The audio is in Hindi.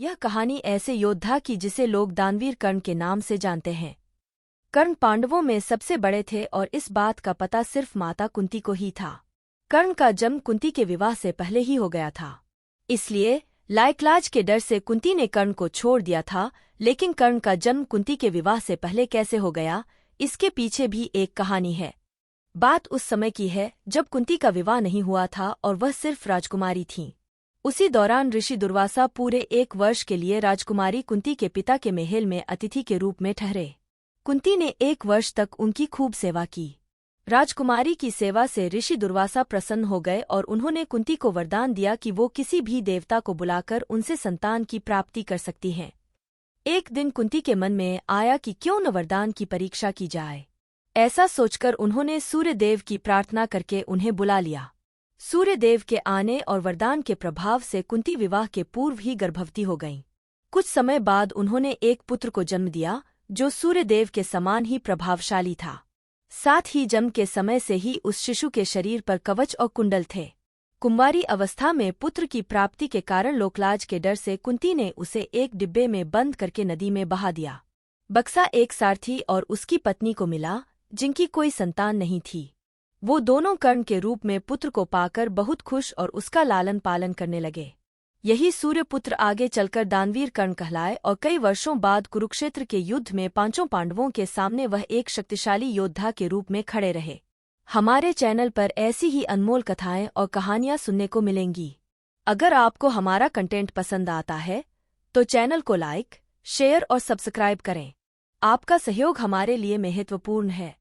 यह कहानी ऐसे योद्धा की जिसे लोग दानवीर कर्ण के नाम से जानते हैं। कर्ण पांडवों में सबसे बड़े थे और इस बात का पता सिर्फ माता कुंती को ही था। कर्ण का जन्म कुंती के विवाह से पहले ही हो गया था, इसलिए लाइकलाज के डर से कुंती ने कर्ण को छोड़ दिया था। लेकिन कर्ण का जन्म कुंती के विवाह से पहले कैसे हो गया, इसके पीछे भी एक कहानी है। बात उस समय की है जब कुंती का विवाह नहीं हुआ था और वह सिर्फ राजकुमारी थीं। उसी दौरान ऋषि दुर्वासा पूरे 1 वर्ष के लिए राजकुमारी कुंती के पिता के महल में अतिथि के रूप में ठहरे। कुंती ने 1 वर्ष तक उनकी खूब सेवा की। राजकुमारी की सेवा से ऋषि दुर्वासा प्रसन्न हो गए और उन्होंने कुंती को वरदान दिया कि वो किसी भी देवता को बुलाकर उनसे संतान की प्राप्ति कर सकती हैं। एक दिन कुंती के मन में आया कि क्यों न वरदान की परीक्षा की जाए। ऐसा सोचकर उन्होंने सूर्यदेव की प्रार्थना करके उन्हें बुला लिया। सूर्यदेव के आने और वरदान के प्रभाव से कुंती विवाह के पूर्व ही गर्भवती हो गईं। कुछ समय बाद उन्होंने एक पुत्र को जन्म दिया जो सूर्यदेव के समान ही प्रभावशाली था। साथ ही जन्म के समय से ही उस शिशु के शरीर पर कवच और कुंडल थे। कुंवारी अवस्था में पुत्र की प्राप्ति के कारण लोकलाज के डर से कुंती ने उसे एक डिब्बे में बंद करके नदी में बहा दिया। बक्सा एक सारथी और उसकी पत्नी को मिला जिनकी कोई संतान नहीं थी। वो दोनों कर्ण के रूप में पुत्र को पाकर बहुत खुश और उसका लालन पालन करने लगे। यही सूर्यपुत्र आगे चलकर दानवीर कर्ण कहलाए और कई वर्षों बाद कुरुक्षेत्र के युद्ध में 5 पांडवों के सामने वह एक शक्तिशाली योद्धा के रूप में खड़े रहे। हमारे चैनल पर ऐसी ही अनमोल कथाएं और कहानियां सुनने को मिलेंगी। अगर आपको हमारा कंटेंट पसंद आता है तो चैनल को लाइक, शेयर और सब्सक्राइब करें। आपका सहयोग हमारे लिए महत्वपूर्ण है।